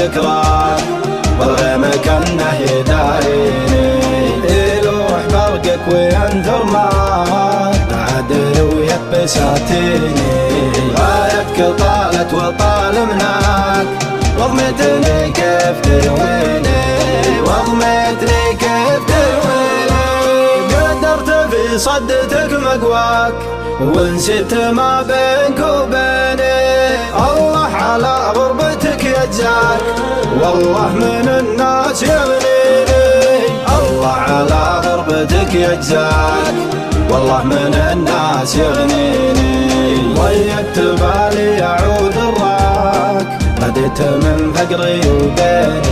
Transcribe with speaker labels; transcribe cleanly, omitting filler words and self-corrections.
Speaker 1: ذكراك والغيم كأنه يداريني يلوح برقك وينثر معاك بعدل ويبساتيني غايتك طالت وطال مناك وضمتني كيف ترويني وضمتني كيف ترويني قدرت في صدتك مقواك ونسيت ما بينك وبيني الله على غربتك يجزاك والله من الناس يغنيني الله على غربتك يجزاك والله من الناس يغنيني ضيقت بالي أعود الراك بديت من فقري وبيني